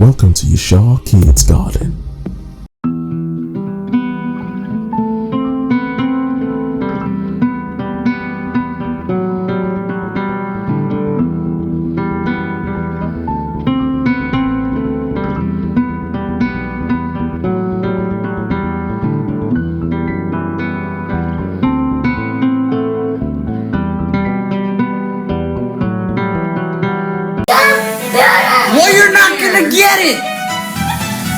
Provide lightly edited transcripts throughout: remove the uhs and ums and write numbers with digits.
Welcome to Yeshua Kids Garden. Well, you're not gonna get it!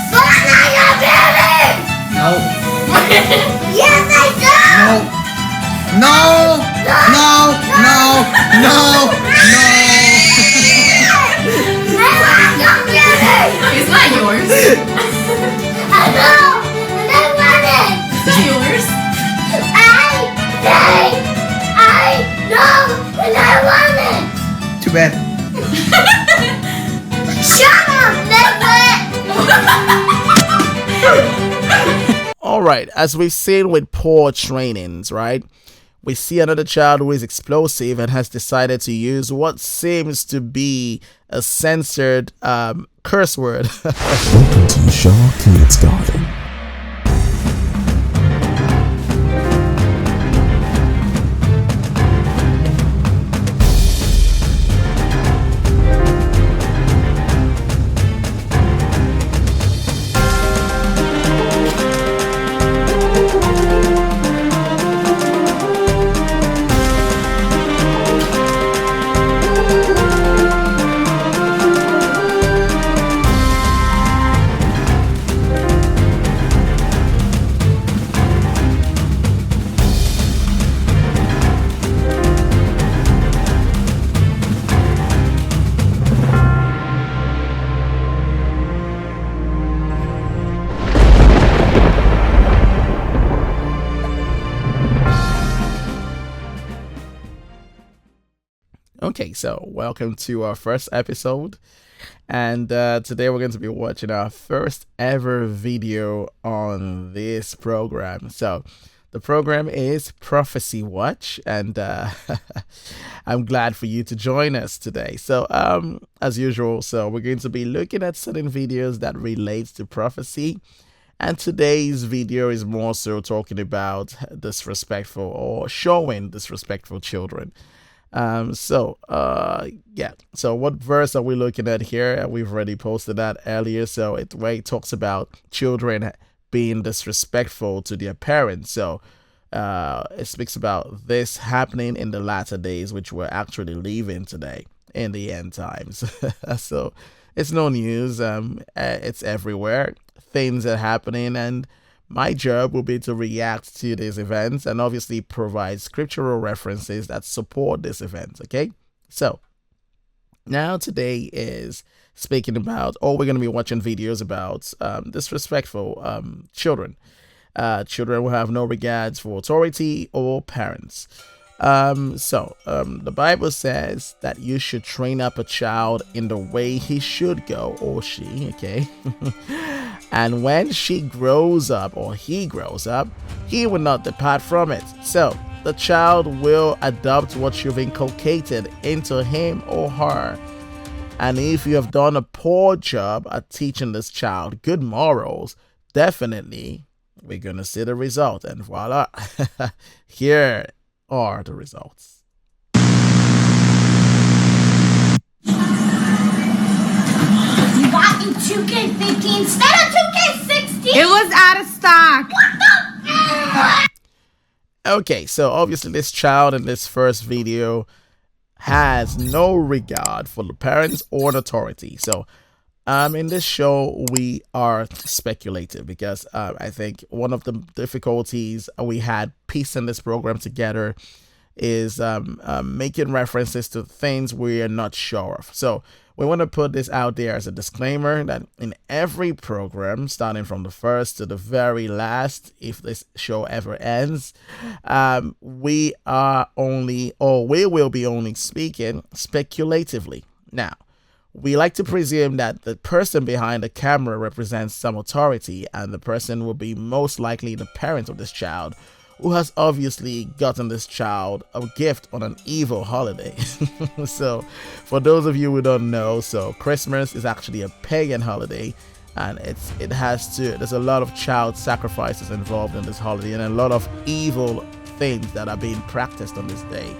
But I'm not gonna get it! No. Yes, I do! No. No. No. No. I'm not gonna get it! It's not yours. I know! And I want it! It's not yours. I say I know and I want it! Too bad. Shut up, Neglectful! All right, as we've seen with poor trainings, right? We see another child who is explosive and has decided to use what seems to be a censored curse word. Welcome to Yeshua Kids Garden. Okay, so welcome to our first episode, and today we're going to be watching our first ever video on this program. So the program is Prophecy Watch, and I'm glad for you to join us today. So as usual, so we're going to be looking at certain videos that relates to prophecy, and today's video is more so talking about disrespectful or showing disrespectful children. So what verse are we looking at here? We've already posted that earlier. So where it talks about children being disrespectful to their parents. So it speaks about this happening in the latter days, which we're actually living today in the end times. So it's no news. It's everywhere. Things are happening, and my job will be to react to these events and obviously provide scriptural references that support these events. Okay, so now today is speaking about, we're going to be watching videos about disrespectful children, children who have no regards for authority or parents. The Bible says that you should train up a child in the way he should go, or she, okay? And when she grows up or he grows up, he will not depart from it. So the child will adopt what you've inculcated into him or her. And if you have done a poor job at teaching this child good morals, definitely we're going to see the result. And voila, here are the results. You got me 2K15 instead of 2K16! It was out of stock. What the? Okay, so obviously this child in this first video has no regard for the parents or the authority. So in this show we are speculative because I think one of the difficulties we had piecing this program together is making references to things we are not sure of. So we want to put this out there as a disclaimer that in every program, starting from the first to the very last, if this show ever ends, we will be only speaking speculatively. Now, we like to presume that the person behind the camera represents some authority, and the person will be most likely the parent of this child, who has obviously gotten this child a gift on an evil holiday. So, for those of you who don't know, so Christmas is actually a pagan holiday, and there's a lot of child sacrifices involved in this holiday, and a lot of evil things that are being practiced on this day.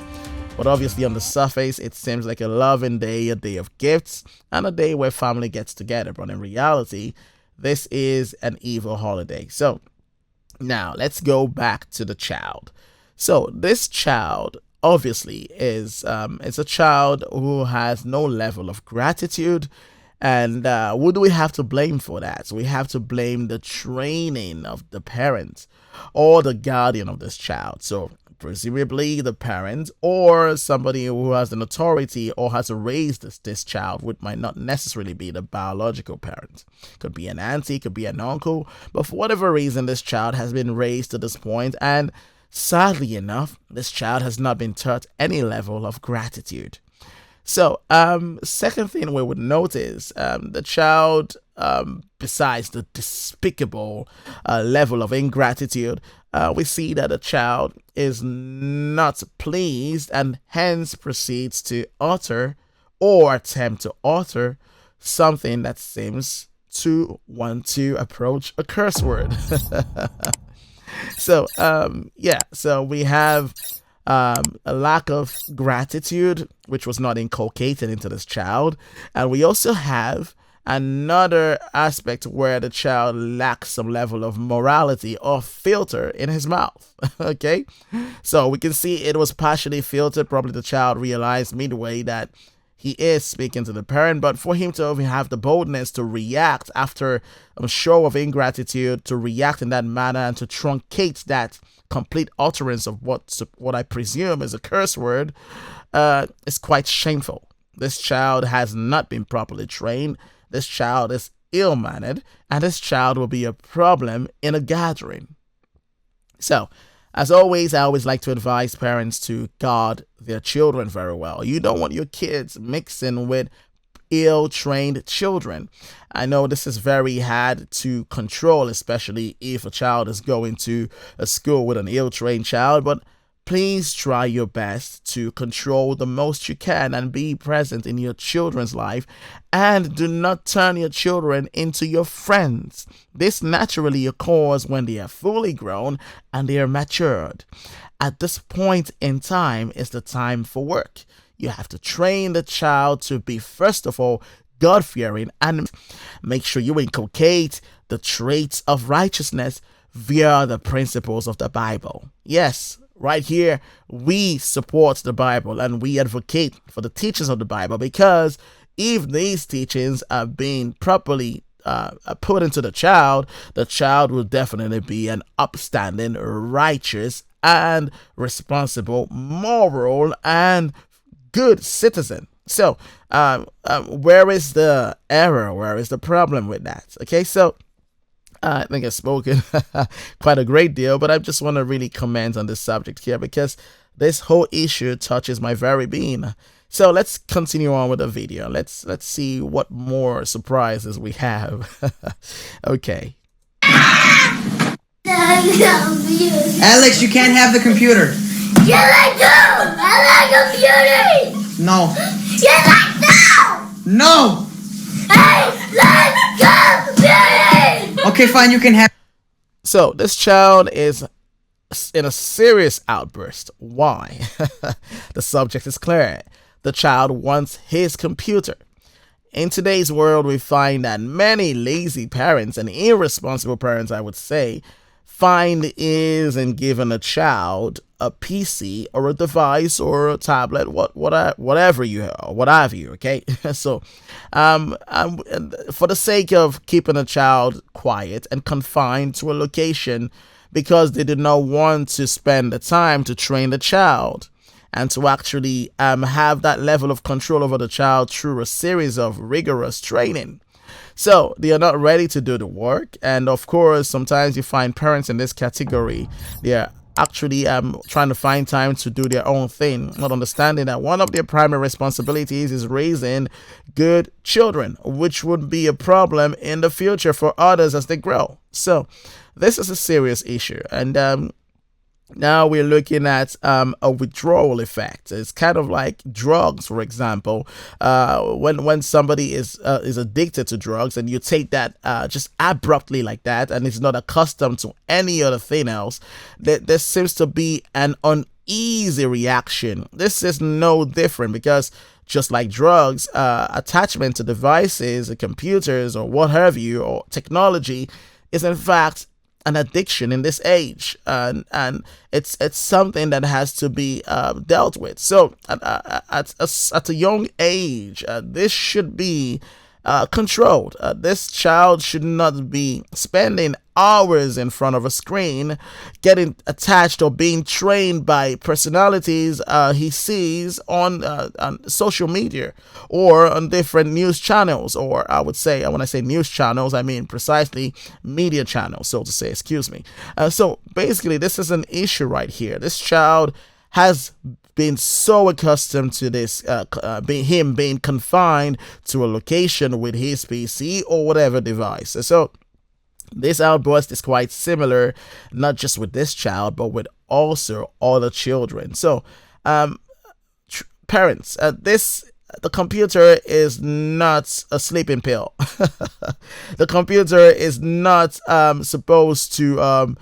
But obviously, on the surface, it seems like a loving day, a day of gifts, and a day where family gets together. But in reality, this is an evil holiday. So now let's go back to the child. So this child obviously is it's a child who has no level of gratitude. And who do we have to blame for that? So we have to blame the training of the parent or the guardian of this child. So presumably the parent or somebody who has an authority or has raised this child, which might not necessarily be the biological parent. Could be an auntie, could be an uncle, but for whatever reason, this child has been raised to this point, and sadly enough, this child has not been taught any level of gratitude. So, second thing we would notice, the child, besides the despicable level of ingratitude, we see that the child is not pleased and hence proceeds to utter or attempt to utter something that seems to want to approach a curse word. So, so we have a lack of gratitude, which was not inculcated into this child. And we also have another aspect where the child lacks some level of morality or filter in his mouth. Okay, so we can see it was partially filtered. Probably the child realized midway that he is speaking to the parent, but for him to have the boldness to react after a show of ingratitude, to react in that manner and to truncate that complete utterance of what I presume is a curse word, is quite shameful. This child has not been properly trained. This child is ill-mannered, and this child will be a problem in a gathering. So, as always, I always like to advise parents to guard their children very well. You don't want your kids mixing with ill-trained children. I know this is very hard to control, especially if a child is going to a school with an ill-trained child, but please try your best to control the most you can and be present in your children's life, and do not turn your children into your friends. This naturally occurs when they are fully grown and they are matured. At this point in time is the time for work. You have to train the child to be, first of all, God-fearing, and make sure you inculcate the traits of righteousness via the principles of the Bible. Yes, right here, we support the Bible and we advocate for the teachings of the Bible, because if these teachings are being properly put into the child will definitely be an upstanding, righteous, and responsible, moral, and good citizen. So, where is the error? Where is the problem with that? Okay, so I think I've spoken quite a great deal, but I just want to really comment on this subject here because this whole issue touches my very being. So let's continue on with the video. Let's see what more surprises we have. Okay. Alex, you can't have the computer. Yes, I do. I like computers. No. Yes, I do. No. I like computers. Okay, fine, you can have. So this child is in a serious outburst. Why? The subject is clear. The child wants his computer. In today's world, we find that many lazy parents and irresponsible parents, I would say, find ease in giving a child a PC or a device or a tablet, whatever you have, what have you. Okay, so for the sake of keeping a child quiet and confined to a location, because they did not want to spend the time to train the child and to actually have that level of control over the child through a series of rigorous training. So they are not ready to do the work. And of course, sometimes you find parents in this category, they are actually trying to find time to do their own thing, not understanding that one of their primary responsibilities is raising good children, which would be a problem in the future for others as they grow. So this is a serious issue. And Now we're looking at a withdrawal effect. It's kind of like drugs, for example. When somebody is addicted to drugs, and you take that just abruptly like that, and is not accustomed to any other thing else, there seems to be an uneasy reaction. This is no different, because just like drugs, attachment to devices, computers, or what have you, or technology, is in fact an addiction in this age, and it's something that has to be dealt with. So at a young age, this should be controlled. This child should not be spending hours in front of a screen, getting attached or being trained by personalities he sees on social media or on different news channels, or I would say, when I say news channels, I mean precisely media channels, so to say, excuse me. So basically, this is an issue right here. This child has been so accustomed to this, being confined to a location with his PC or whatever device. So this outburst is quite similar, not just with this child, but with also other children. So, parents, the computer is not a sleeping pill. The computer is not supposed to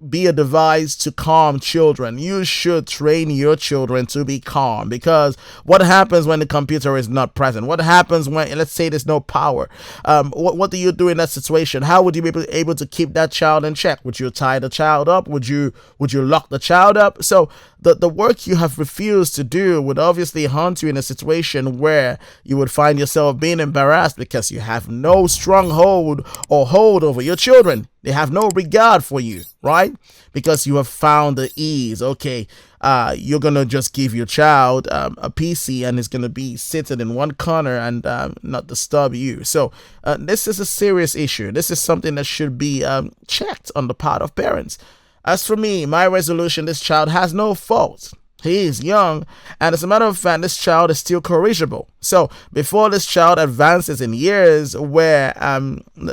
be a device to calm children. You should train your children to be calm, because what happens when the computer is not present? What happens when, let's say, there's no power? What do you do in that situation? How would you be able to keep that child in check? Would you tie the child up? Would you lock the child up? So the work you have refused to do would obviously haunt you in a situation where you would find yourself being embarrassed because you have no strong hold over your children. They have no regard for you, right? Because you have found the ease. Okay, you're gonna just give your child a PC, and it's gonna be sitting in one corner and not disturb you. So this is a serious issue. This is something that should be checked on the part of parents. As for me, my resolution: this child has no fault. He is young, and as a matter of fact, this child is still corrigible. So before this child advances in years where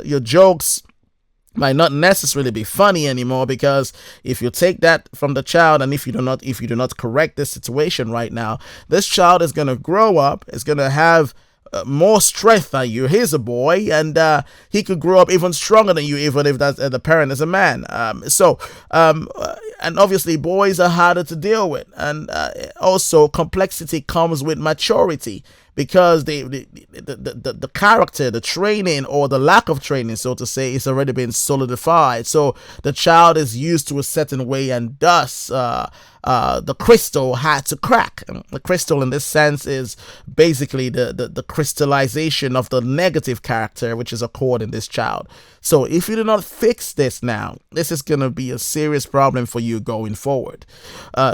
your jokes might not necessarily be funny anymore, because if you take that from the child, and if you do not correct this situation right now, this child is going to grow up, is going to have more strength than you. He's a boy, and he could grow up even stronger than you, even if that's the parent is a man. And obviously boys are harder to deal with, and also complexity comes with maturity, because the character, the training, or the lack of training, so to say, is already been solidified. So the child is used to a certain way, and thus the crystal had to crack. The crystal in this sense is basically the crystallization of the negative character, which is a cord in this child. So if you do not fix this now, this is going to be a serious problem for you going forward.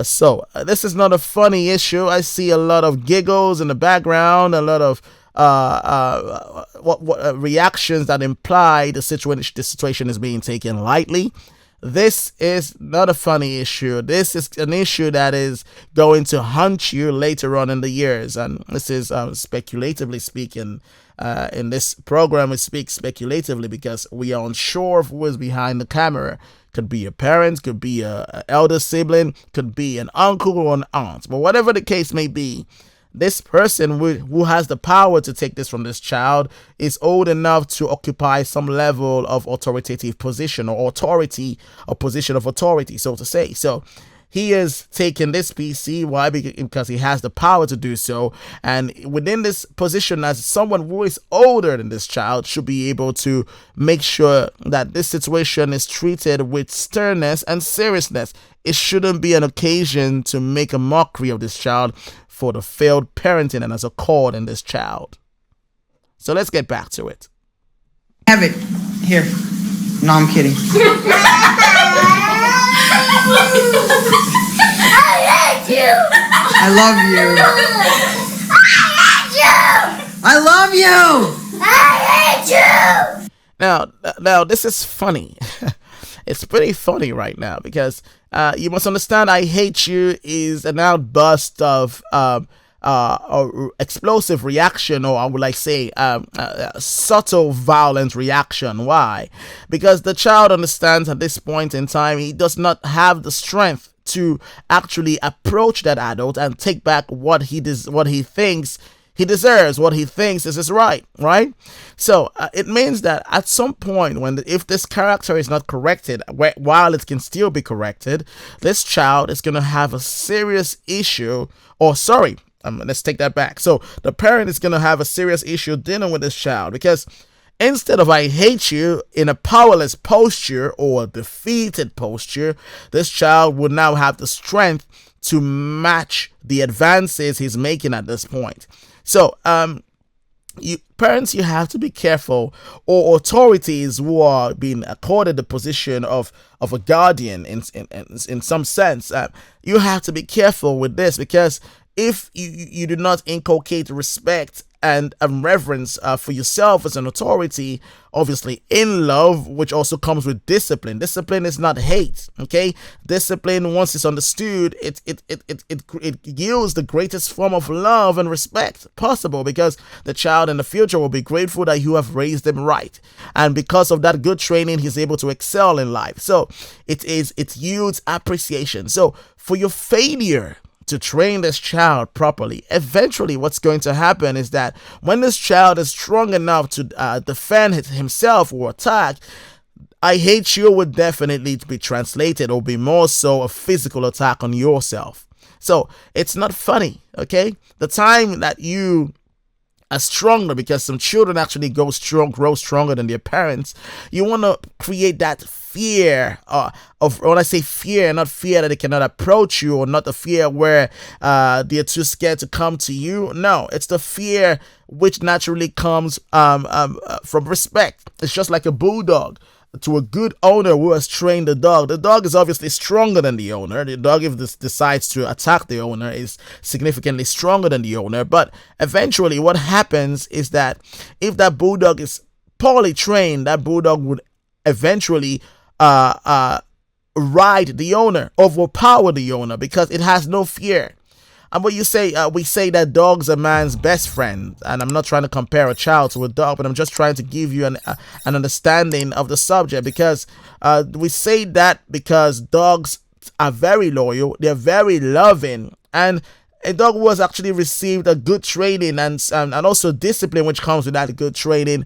So this is not a funny issue. I see a lot of giggles in the background, a lot of reactions that imply the situation is being taken lightly. This is not a funny issue. This is an issue that is going to haunt you later on in the years. And this is speculatively speaking. In this program, we speak speculatively because we are unsure of who is behind the camera. Could be a parent, could be an elder sibling, could be an uncle or an aunt. But whatever the case may be, this person who has the power to take this from this child is old enough to occupy some level of authoritative position, or authority, or position of authority, so to say. So he is taking this PC. Why? Because he has the power to do so. And within this position, as someone who is older than this child, should be able to make sure that this situation is treated with sternness and seriousness. It shouldn't be an occasion to make a mockery of this child for the failed parenting and as a cord in this child. So let's get back to it. Have it. Here. No, I'm kidding. I hate you. I love you. I hate you. I love you. I hate you. Now this is funny. It's pretty funny right now, because you must understand, I hate you is an outburst of or explosive reaction, or I would like say subtle violent reaction. Why? Because the child understands at this point in time he does not have the strength to actually approach that adult and take back what he thinks he deserves, what he thinks is his right. So it means that at some point, if this character is not corrected, while it can still be corrected, this child is going to have a serious issue. Or sorry, let's take that back. So the parent is going to have a serious issue dealing with this child, because instead of "I hate you" in a powerless posture or a defeated posture, this child would now have the strength to match the advances he's making at this point. So, parents, you have to be careful, or authorities who are being accorded the position of a guardian in some sense. You have to be careful with this, because if you do not inculcate respect and reverence for yourself as an authority, obviously in love, which also comes with discipline. Discipline is not hate, okay? Discipline, once it's understood, it yields the greatest form of love and respect possible, because the child in the future will be grateful that you have raised him right, and because of that good training, he's able to excel in life. So it yields appreciation. So for your failure to train this child properly, eventually what's going to happen is that when this child is strong enough to defend himself or attack, "I hate you" would definitely be translated, or be more so a physical attack on yourself. So it's not funny, okay? The time that you are stronger, because some children actually grow stronger than their parents, you want to create that fear of, when I say fear, not fear that they cannot approach you, or not the fear where they're too scared to come to you. No, it's the fear which naturally comes from respect. It's just like a bulldog. To a good owner who has trained the dog is obviously stronger than the owner. The dog, if this decides to attack the owner, is significantly stronger than the owner. But eventually what happens is that if that bulldog is poorly trained, that bulldog would eventually ride the owner, overpower the owner, because it has no fear. And what you say, we say that dogs are man's best friend, and I'm not trying to compare a child to a dog, but I'm just trying to give you an understanding of the subject, because we say that because dogs are very loyal, they're very loving, and a dog who has actually received a good training and also discipline which comes with that good training,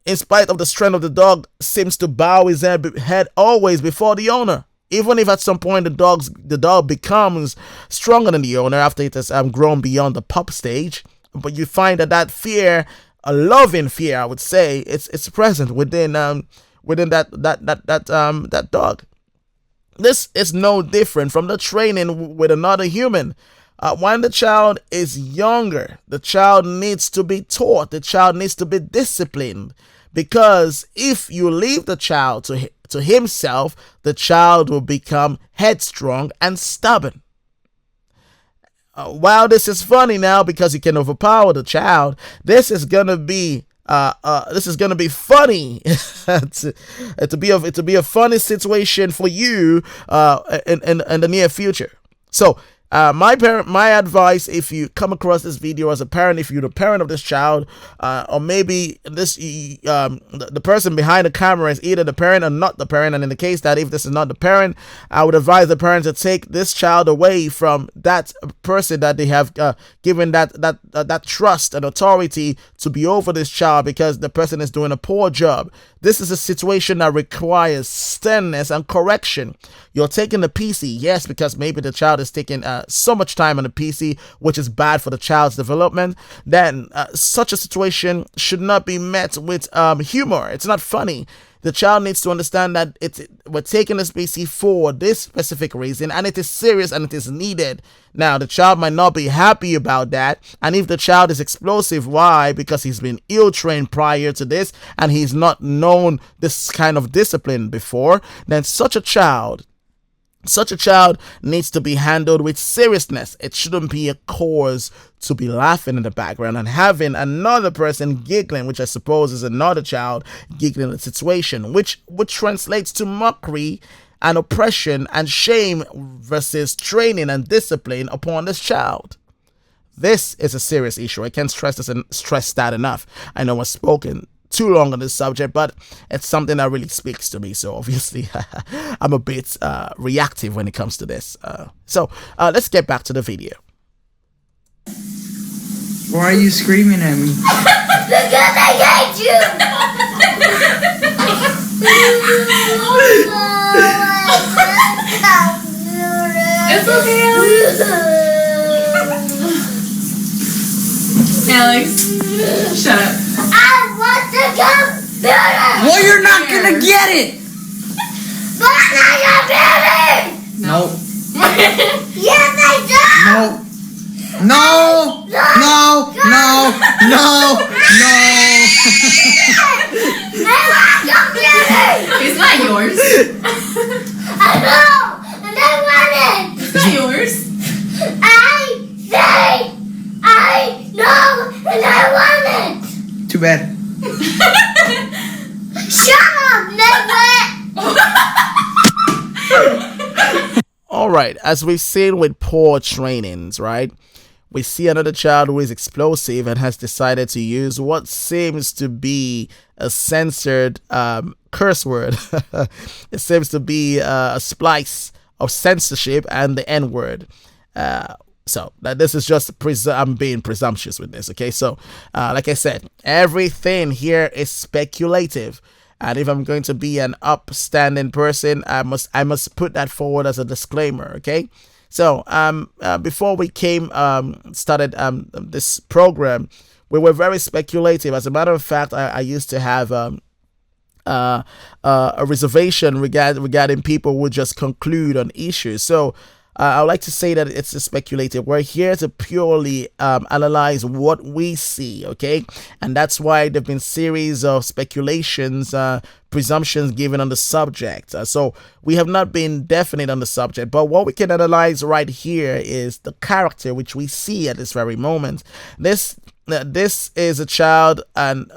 in spite of the strength of the dog, seems to bow his head always before the owner. Even if at some point the dog becomes stronger than the owner after it has grown beyond the pup stage, but you find that fear, a loving fear, I would say, it's present within that dog. This is no different from the training with another human. When the child is younger, the child needs to be taught. The child needs to be disciplined, because if you leave the child to himself, the child will become headstrong and stubborn. While this is funny now because you can overpower the child, this is gonna be funny to be a funny situation for you in the near future. So my advice, if you come across this video as a parent, if you're the parent of this child, or maybe the person behind the camera is either the parent or not the parent, and in the case that if this is not the parent, I would advise the parent to take this child away from that person that they have given that trust and authority to be over this child, because the person is doing a poor job. This is a situation that requires sternness and correction. You're taking the PC, yes, because maybe the child is taking so much time on the PC, which is bad for the child's development. Then such a situation should not be met with humor. It's not funny. The child needs to understand that we're taking this PC for this specific reason, and it is serious and it is needed. Now, the child might not be happy about that, and if the child is explosive, why? Because he's been ill-trained prior to this, and he's not known this kind of discipline before, then such a child needs to be handled with seriousness. It shouldn't be a cause to be laughing in the background and having another person giggling, which I suppose is another child giggling at the situation, which translates to mockery and oppression and shame versus training and discipline upon this child. this is a serious issue. I can't stress that enough. I know I've spoken too long on this subject, but it's something that really speaks to me. So obviously, I'm a bit reactive when it comes to this. So let's get back to the video. Why are you screaming at me? Because I hate you! It's okay, Alex. Shut up. I want the computer! Well, you're not gonna get it! But I got it! No. Yes, I do! No. No. No. No. No. No. I want computer! It's not yours. I know! And I want it! It's not yours. I say I know and I want it! Too bad. Shut up, Neglectful! All right, as we've seen with poor trainings, right? We see another child who is explosive and has decided to use what seems to be a censored curse word. It seems to be a splice of censorship and the N-word. So that this is just I'm being presumptuous with this. Okay, so like I said, everything here is speculative. And if I'm going to be an upstanding person, I must put that forward as a disclaimer. Okay. So before we started this program, we were very speculative. As a matter of fact, I used to have a reservation regarding people who would just conclude on issues. So I would like to say that it's speculative. We're here to purely analyze what we see, okay? And that's why there have been series of speculations, presumptions given on the subject. So we have not been definite on the subject, but what we can analyze right here is the character which we see at this very moment. This is a child and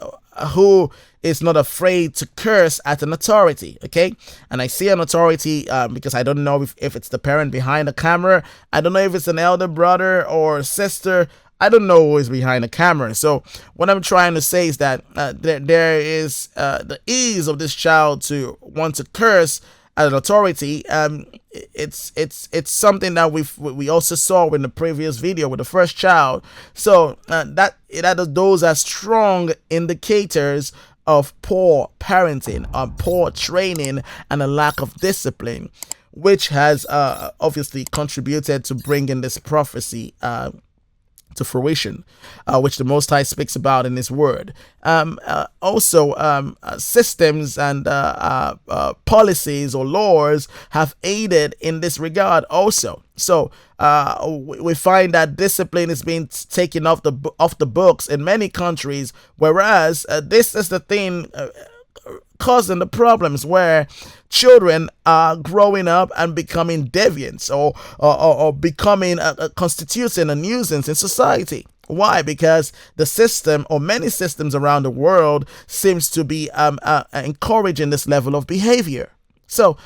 who is not afraid to curse at an authority, okay? And I see an authority because I don't know if it's the parent behind the camera. I don't know if it's an elder brother or sister. I don't know who is behind the camera. So what I'm trying to say is that there is the ease of this child to want to curse at an authority. It's something that we also saw in the previous video with the first child. So those are strong indicators of poor parenting, poor training, and a lack of discipline, which has obviously contributed to bringing this prophecy to fruition, which the Most High speaks about in His Word. Also, systems and policies or laws have aided in this regard also. So we find that discipline is being taken off the books in many countries, whereas this is the thing causing the problems where children are growing up and becoming deviants or becoming constituting a nuisance in society. Why? Because the system or many systems around the world seems to be encouraging this level of behavior. So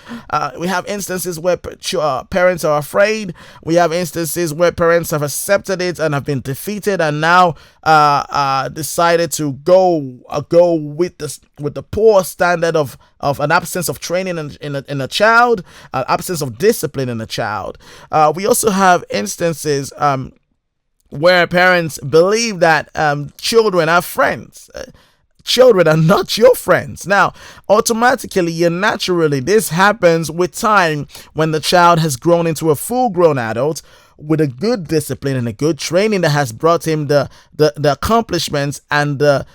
we have instances where parents are afraid. We have instances where parents have accepted it and have been defeated, and now decided to go with the poor standard of an absence of training in a child, absence of discipline in a child. We also have instances where parents believe that children are friends. Children are not your friends. Now, automatically and naturally, this happens with time when the child has grown into a full-grown adult with a good discipline and a good training that has brought him the accomplishments and the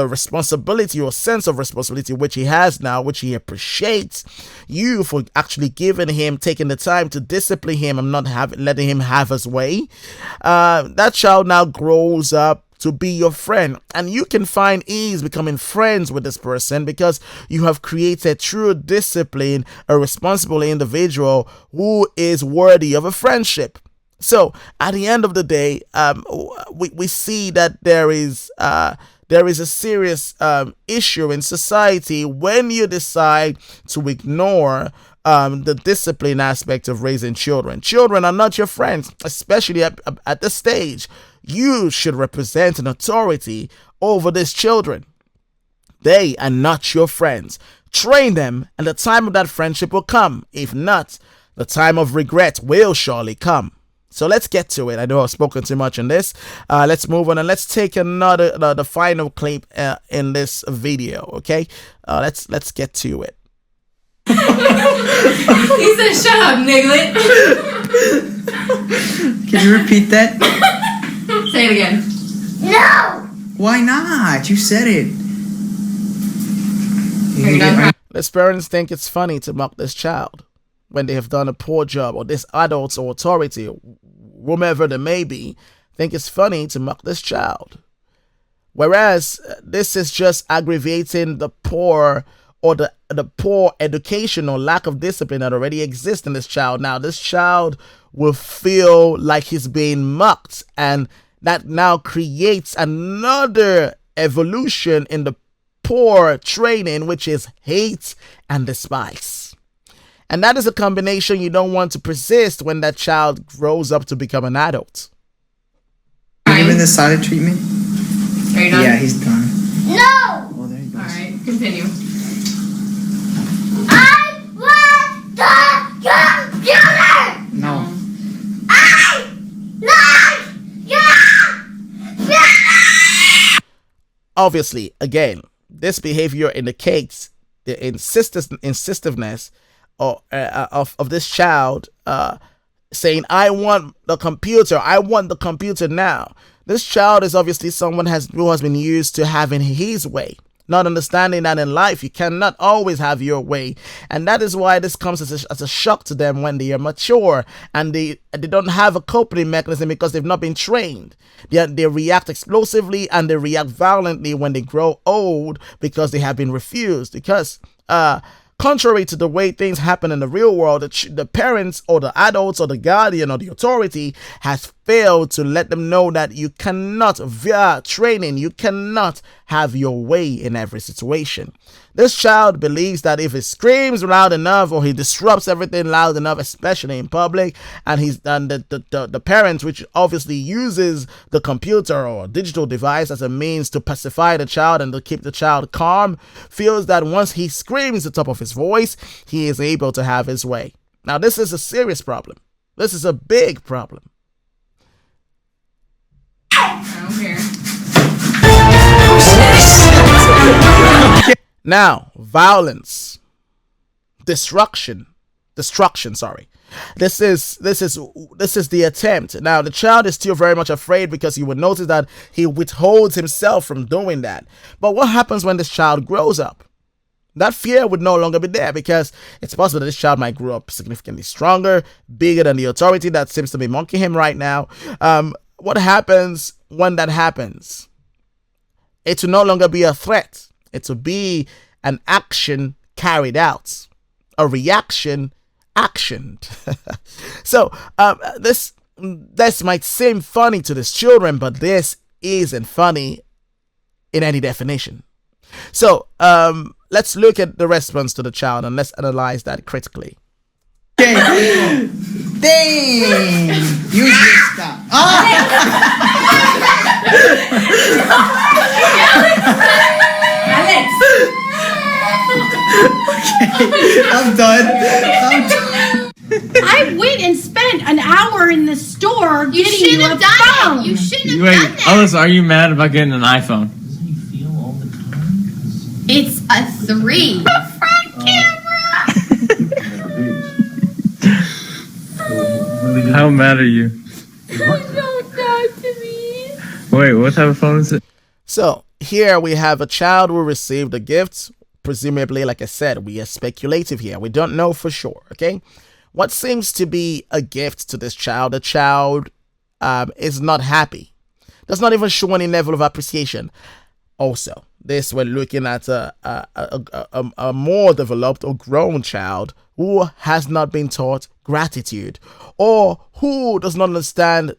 responsibility or sense of responsibility which he has now, which he appreciates you for actually taking the time to discipline him and not letting him have his way. That child now grows up to be your friend, and you can find ease becoming friends with this person because you have created true discipline, a responsible individual who is worthy of a friendship. So at the end of the day, we see that there is a serious issue in society when you decide to ignore the discipline aspect of raising children. Children are not your friends, especially at this stage. You should represent an authority over these children. They are not your friends. Train them, and the time of that friendship will come. If not, the time of regret will surely come. So let's get to it. I know I've spoken too much on this. Let's move on and let's take the final clip in this video. Okay, let's get to it. He said, "Shut up, Niglet." Can you repeat that? Say it again. No! Why not? You said it. Are you done crying? These parents think it's funny to mock this child when they have done a poor job, or this adults or authority, whomever they may be, think it's funny to mock this child. Whereas this is just aggravating the poor or the poor education or lack of discipline that already exists in this child. Now, this child will feel like he's being mocked, and that now creates another evolution in the poor training, which is hate and despise. And that is a combination you don't want to persist when that child grows up to become an adult. Given the silent treatment? Are you done? Yeah, he's done. No! Oh, there he goes. All right, continue. I want the computer! No. I like your computer! Obviously, again, this behavior indicates the insistiveness of this child saying, I want the computer now. This child is obviously someone who has been used to having his way, not understanding that in life you cannot always have your way. And that is why this comes as a shock to them when they are mature and they don't have a coping mechanism because they've not been trained. They react explosively and they react violently when they grow old because they have been refused. Because contrary to the way things happen in the real world, the parents or the adults or the guardian or the authority has failed to let them know that you cannot, via training, you cannot have your way in every situation. This child believes that if he screams loud enough or he disrupts everything loud enough, especially in public, and the parent, which obviously uses the computer or digital device as a means to pacify the child and to keep the child calm, feels that once he screams at the top of his voice, he is able to have his way. Now, this is a serious problem. This is a big problem. I don't care. Now, violence, destruction. Sorry, this is the attempt. Now, the child is still very much afraid because you would notice that he withholds himself from doing that. But what happens when this child grows up? That fear would no longer be there because it's possible that this child might grow up significantly stronger, bigger than the authority that seems to be mocking him right now. What happens when that happens? It will no longer be a threat. It will be an action carried out, a reaction actioned. So this might seem funny to these children, but this isn't funny in any definition. So let's look at the response to the child and let's analyze that critically. Okay. Dang! You just stop. Alex! Okay, I'm done. I went and spent an hour in the store You getting shouldn't you a have done phone. it! You shouldn't have Wait, done that! Alice, are you mad about getting an iPhone? It's a 3. How mad are you? Don't talk to me. Wait, what type of phone is it? So here we have a child who received a gift. Presumably, like I said, we are speculative here. We don't know for sure, okay? What seems to be a gift to this child, the child is not happy. Does not even show any level of appreciation. Also, this we're looking at a more developed or grown child who has not been taught gratitude or who does not understand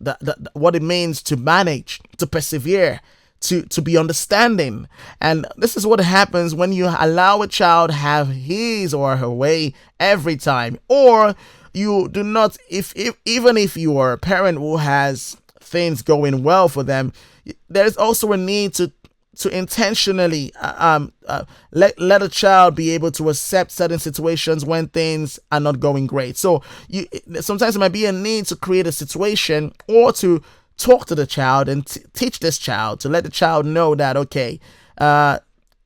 what it means to manage, to persevere, to be understanding. And this is what happens when you allow a child have his or her way every time, or you do not, even if you are a parent who has things going well for them, there's also a need to intentionally let a child be able to accept certain situations when things are not going great. So sometimes there might be a need to create a situation or to talk to the child and teach this child, to let the child know that, okay,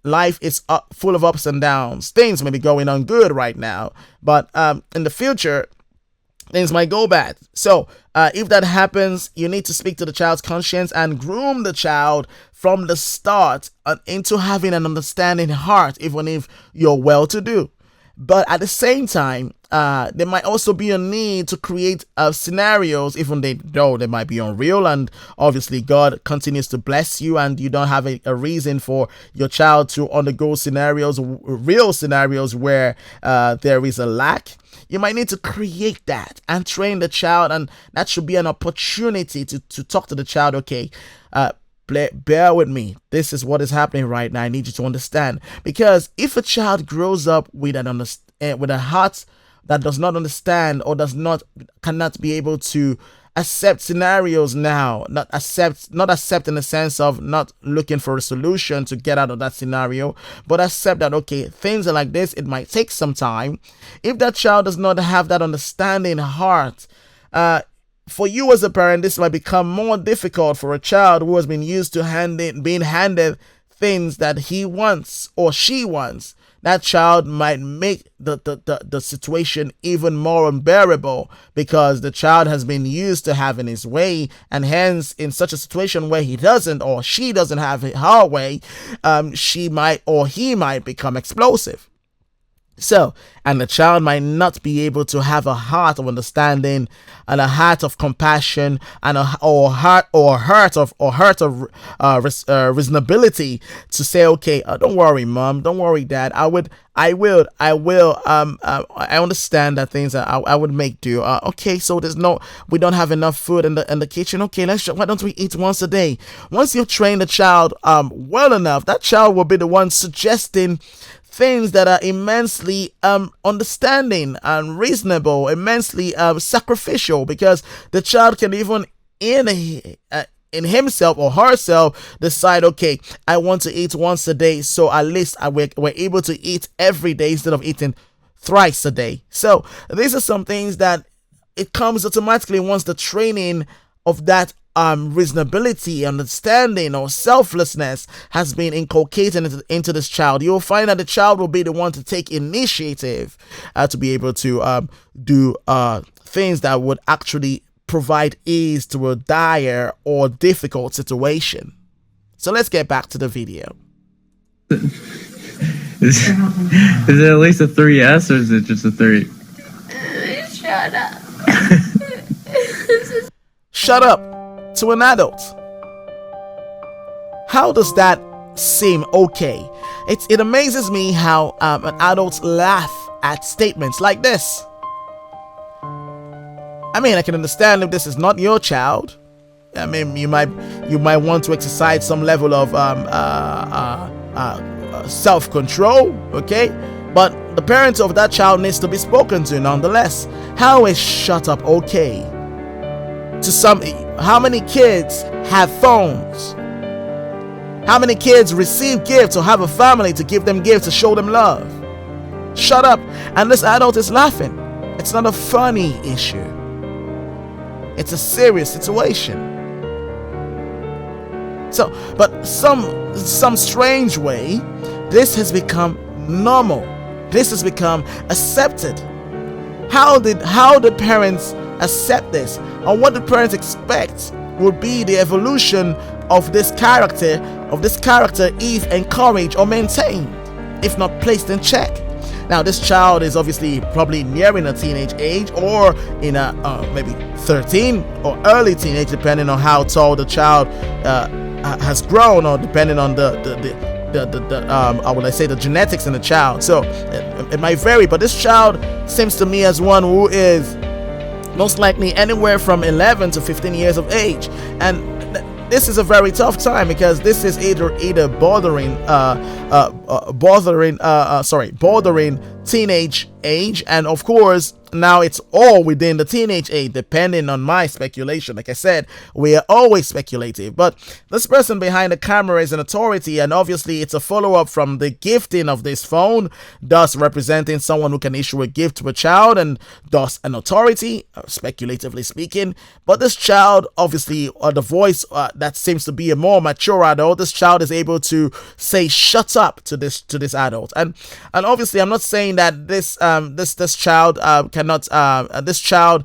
life is full of ups and downs. Things may be going on good right now, but in the future, things might go bad. So if that happens, you need to speak to the child's conscience and groom the child from the start into having an understanding heart, even if you're well-to-do. But at the same time, there might also be a need to create scenarios, even though they might be unreal, and obviously God continues to bless you and you don't have a reason for your child to undergo real scenarios where there is a lack. You might need to create that and train the child, and that should be an opportunity to talk to the child. Okay, bear with me. This is what is happening right now. I need you to understand. Because if a child grows up with a heart that does not understand or cannot be able to accept scenarios now, not accept in the sense of not looking for a solution to get out of that scenario, but accept that, okay, things are like this, it might take some time. If that child does not have that understanding heart, for you as a parent, this might become more difficult for a child who has been used to being handed things that he wants or she wants. That child might make the situation even more unbearable because the child has been used to having his way, and hence in such a situation where he doesn't or she doesn't have her way, she might or he might become explosive. So, and the child might not be able to have a heart of understanding and a heart of compassion and a heart of reasonability to say, okay, don't worry, mom, don't worry, dad. I will. I understand that things I would make do. Okay, so we don't have enough food in the kitchen. Okay, why don't we eat once a day? Once you've trained the child well enough, that child will be the one suggesting things that are immensely understanding and reasonable, immensely sacrificial, because the child can even in himself or herself decide, okay, I want to eat once a day, so at least we're able to eat every day instead of eating thrice a day. So these are some things that it comes automatically once the training of that reasonability, understanding, or selflessness has been inculcated into this child. You'll find that the child will be the one to take initiative to be able to do things that would actually provide ease to a dire or difficult situation. So let's get back to the video. Is it at least a 3S or is it just a 3? Shut up. Shut up to an adult. How does that seem okay? It amazes me how an adult laugh at statements like this. I mean, I can understand if this is not your child. I mean, you might want to exercise some level of self-control, okay? But the parent of that child needs to be spoken to nonetheless. How is shut up okay? How many kids have phones? How many kids receive gifts or have a family to give them gifts to show them love? Shut up. And this adult is laughing. It's not a funny issue. It's a serious situation. So, but some strange way, this has become normal. This has become accepted. How did parents accept this? And what the parents expect would be the evolution of this character if encouraged or maintained, if not placed in check. Now, this child is obviously probably nearing a teenage age, or in a maybe 13 or early teenage, depending on how tall the child has grown, or depending on the genetics in the child. So it might vary, but this child seems to me as one who is most likely anywhere from 11 to 15 years of age, and this is a very tough time because this is either bordering teenage age, and of course now it's all within the teenage age, depending on my speculation. Like I said, we are always speculative, but this person behind the camera is an authority, and obviously it's a follow-up from the gifting of this phone, thus representing someone who can issue a gift to a child, and thus an authority, speculatively speaking. But this child, obviously, the voice that seems to be a more mature adult, this child is able to say shut up to this adult, and obviously I'm not saying that this child cannot this child,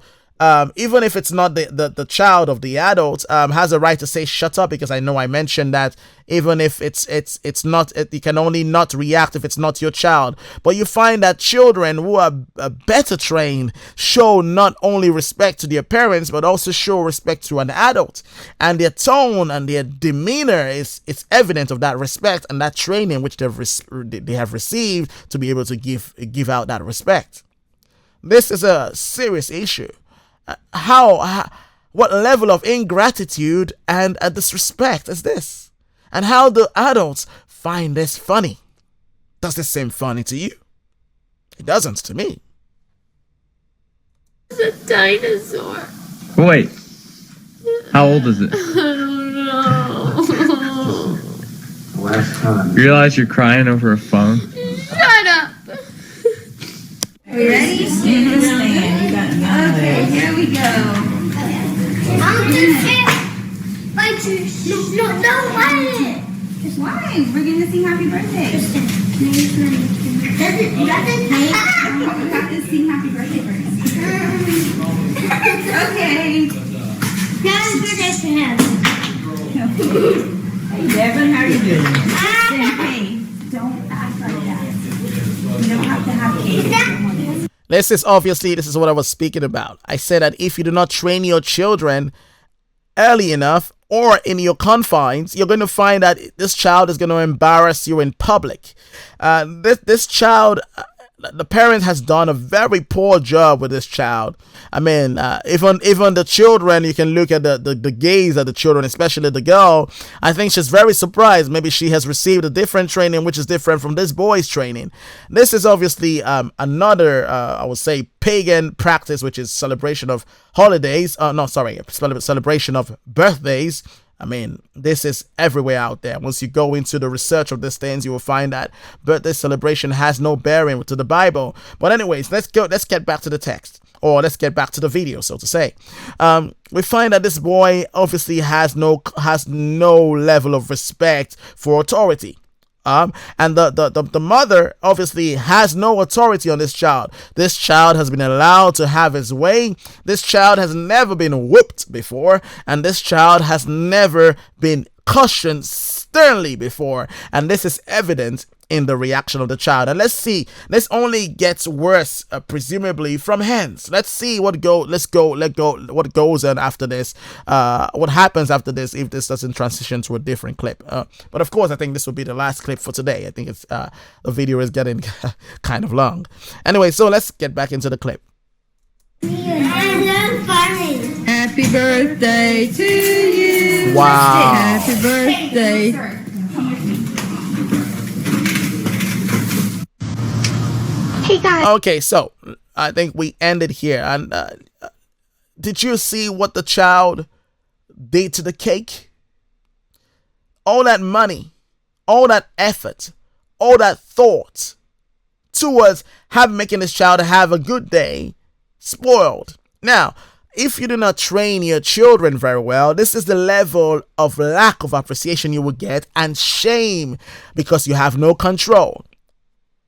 even if it's not the child of the adult, has a right to say shut up, because I know I mentioned that even if it's not, you can only not react if it's not your child. But you find that children who are better trained show not only respect to their parents, but also show respect to an adult, and their tone and their demeanor is evident of that respect and that training which they have received to be able to give out that respect. This is a serious issue. What level of ingratitude and disrespect is this? And how do adults find this funny? Does this seem funny to you? It doesn't to me. It's a dinosaur. Wait. How old is it? I don't know. Last time. Realize you're crying over a phone? Shut up. Are you ready? Okay, here we go. I'm just like no, why? Why? We're going to sing happy birthday. You got this? We have to sing happy birthday first. Okay. Happy birthday to him. Hey, Devin, how are you doing? Hey, don't act like that. You don't have to have cake. This is what I was speaking about. I said that if you do not train your children early enough or in your confines, you're going to find that this child is going to embarrass you in public. This child, the parent has done a very poor job with this child. I mean, even the children, you can look at the gaze at the children, especially the girl. I think she's very surprised. Maybe she has received a different training, which is different from this boy's training. This is obviously another, I would say, pagan practice, which is celebration of holidays. Celebration of birthdays. I mean, this is everywhere out there. Once you go into the research of these things, you will find that birthday celebration has no bearing to the Bible. But anyways, let's get back to the text, or let's get back to the video, so to say. We find that this boy obviously has no level of respect for authority. And the mother obviously has no authority on this child. This child has been allowed to have his way. This child has never been whooped before, and this child has never been cautioned sternly before, and this is evident in the reaction of the child. And let's see, this only gets worse, presumably from hence. Let's see what goes on after this, what happens after this, if this doesn't transition to a different clip. But of course, I think this will be the last clip for today. I think it's the video is getting kind of long. Anyway, so let's get back into the clip. Happy birthday to you. Wow. Happy birthday. Hey guys. Okay, so I think we ended here. And did you see what the child did to the cake? All that money, all that effort, all that thought towards making this child have a good day spoiled. Now, if you do not train your children very well, this is the level of lack of appreciation you will get, and shame, because you have no control.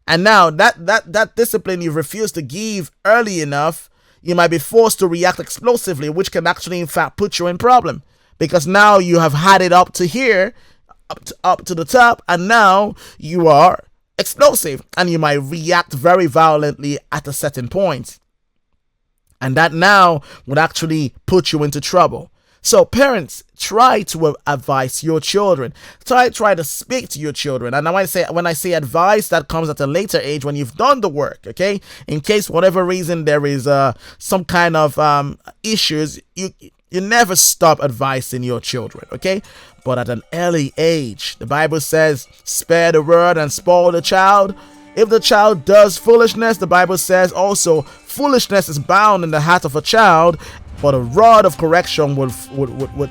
And now that discipline you refuse to give early enough, you might be forced to react explosively, which can actually in fact put you in problem, because now you have had it up to here, up to the top, and now you are explosive, and you might react very violently at a certain point. And that now would actually put you into trouble. So parents, try to advise your children. Try to speak to your children. And when I say advice, that comes at a later age when you've done the work, okay? In case for whatever reason there is some kind of issues, you never stop advising your children, okay? But at an early age, the Bible says, spare the word and spoil the child. If the child does foolishness, the Bible says also, foolishness is bound in the heart of a child, but a rod of correction would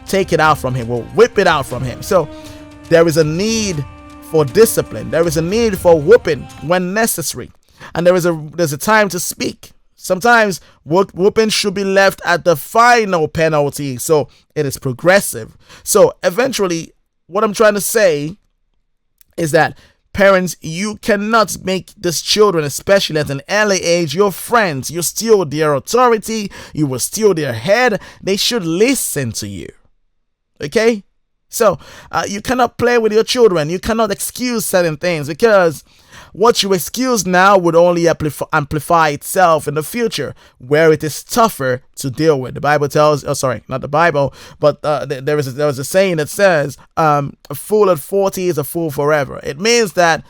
take it out from him, will whip it out from him. So there is a need for discipline. There is a need for whooping when necessary. And there's a time to speak. Sometimes whooping should be left at the final penalty, so it is progressive. So eventually, what I'm trying to say is that parents, you cannot make these children, especially at an early age, your friends. You steal their authority. You will steal their head. They should listen to you. Okay? So you cannot play with your children. You cannot excuse certain things, because what you excuse now would only amplify itself in the future, where it is tougher to deal with. The Bible tells, not the Bible, but there was a saying that says, a fool at 40 is a fool forever. It means that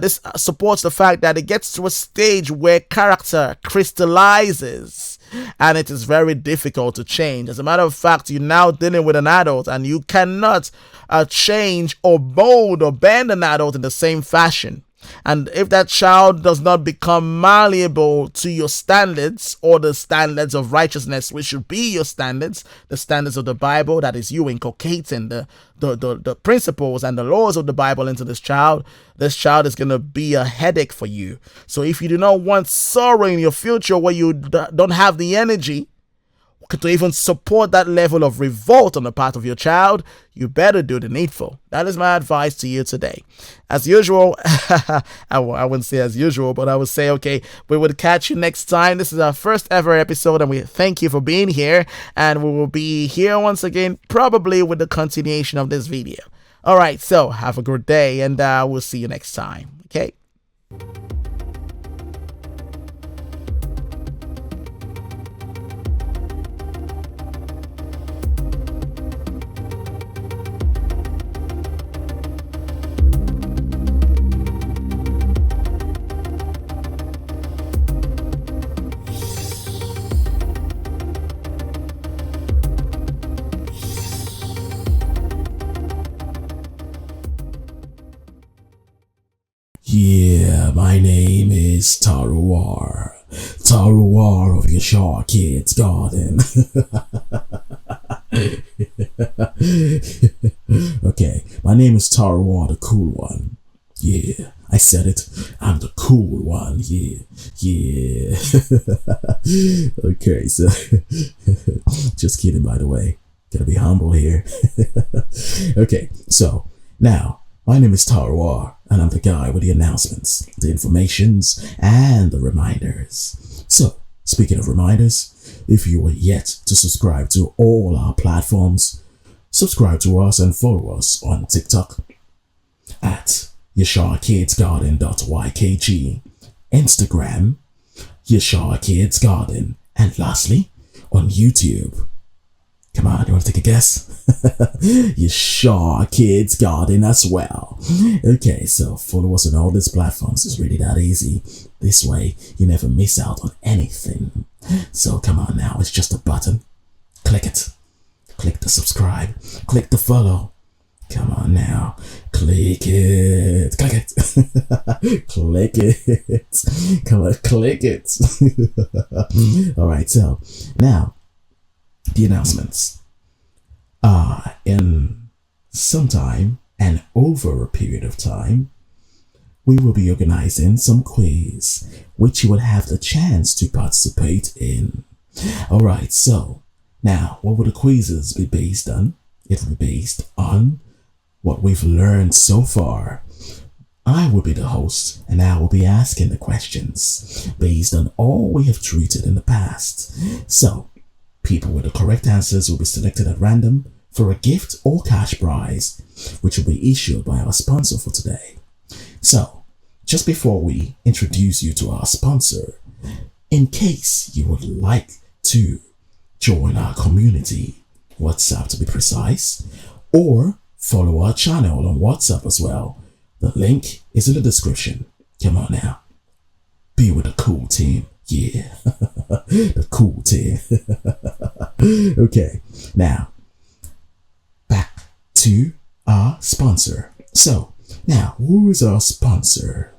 this supports the fact that it gets to a stage where character crystallizes, and it is very difficult to change. As a matter of fact, you're now dealing with an adult, and you cannot change or mold or bend an adult in the same fashion. And if that child does not become malleable to your standards, or the standards of righteousness, which should be your standards, the standards of the Bible, that is you inculcating the principles and the laws of the Bible into this child is going to be a headache for you. So if you do not want sorrow in your future, where you don't have the energy to even support that level of revolt on the part of your child, you better do the needful. That is my advice to you today. As usual, I wouldn't say as usual, but I would say, okay, we would catch you next time. This is our first ever episode, and we thank you for being here. And we will be here once again, probably with the continuation of this video. All right, so have a good day, and we'll see you next time. Okay. Yeah, my name is Taruwar. Taruwar of Yashar Kids Garden. Okay, my name is Taruwar, the cool one. Yeah, I said it. I'm the cool one. Yeah. Okay, so just kidding, by the way. Gotta be humble here. Okay, so now my name is Taruwar, and I'm the guy with the announcements, the informations, and the reminders. So, speaking of reminders, if you are yet to subscribe to all our platforms, subscribe to us and follow us on TikTok at YasharKidsGarden.ykg, Instagram, Yashar Kids Garden, and lastly, on YouTube. Come on, you want to take a guess? Yashar Kids Garden as well. Okay, so follow us on all these platforms. It's really that easy. This way, you never miss out on anything. So come on now, it's just a button. Click it. Click the subscribe. Click the follow. Come on now. Click it. Click it. Click it. Come on, click it. Alright, so now, the announcements. In some time and over a period of time, we will be organizing some quiz which you will have the chance to participate in. Alright, so now what will the quizzes be based on? It will be based on what we've learned so far. I will be the host, and I will be asking the questions based on all we have treated in the past. So people with the correct answers will be selected at random for a gift or cash prize, which will be issued by our sponsor for today. So, just before we introduce you to our sponsor, in case you would like to join our community, WhatsApp to be precise, or follow our channel on WhatsApp as well, the link is in the description. Come on now, be with the cool team. Yeah, the cool team. Okay, now back to our sponsor. So now, who is our sponsor?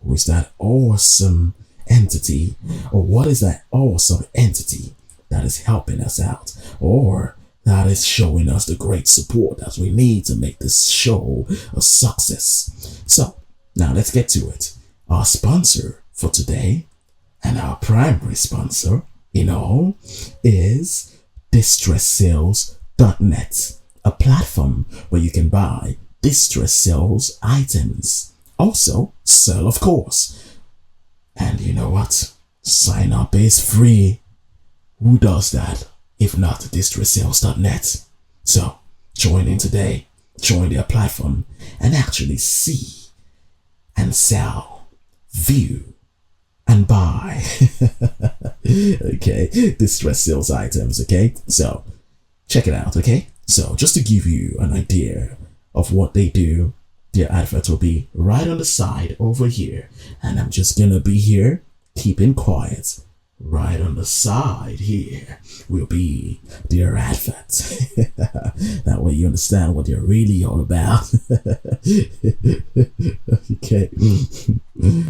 Who is that awesome entity? Or what is that awesome entity that is helping us out? Or that is showing us the great support that we need to make this show a success. So, now let's get to it. Our sponsor for today, and our primary sponsor, is DistressSales.net, a platform where you can buy distress sales items. Also, sell, of course. And you know what? Sign up is free. Who does that if not DistressSales.net? So, join in today, join their platform, and actually see and sell, view, and buy. Okay, distress sales items, okay? So, check it out, okay? So, just to give you an idea of what they do, their advert will be right on the side over here. And I'm just gonna be here, keeping quiet. Right on the side here will be their advert. That way you understand what they're really all about. Okay.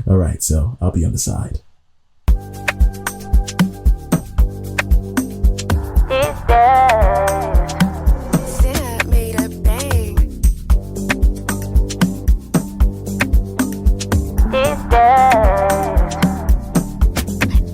All right, so I'll be on the side.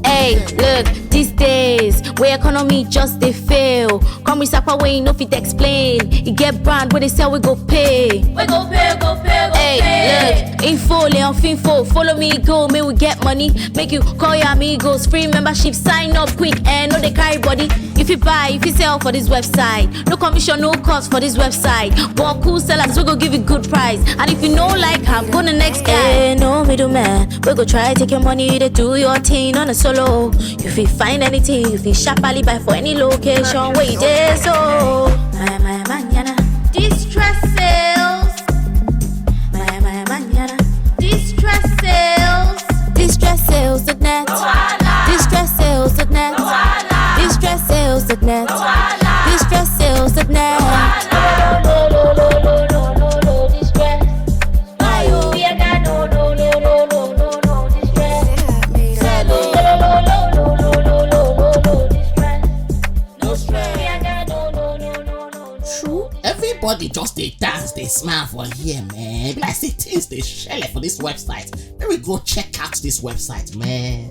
Hey, look, these days, where economy just they fail. Come with Sapa way, no fit explain. You get brand where they sell, we go pay. We go pay, go pay, go pay. Hey, look, info, Leon Finfo, follow me, go, may we get money. Make you call your amigos, free membership, sign up quick, and no they carry body. If you buy, if you sell for this website, no commission, no cost for this website. But cool sellers, we go give you good price. And if you know like I'm go the next guy. Hey, no middleman, we go try take your money, to do your thing on a solo. If you find anything, if you sharply buy for any location, where you there, so my manana. Distress sales. My manana. Distress sales. Distress sales.net. Distress sales.net. Distress sales.net. Distress sales.net. Everybody just they dance, they smile for here, man. Like say things they share for this website. Let me go check out this website, man.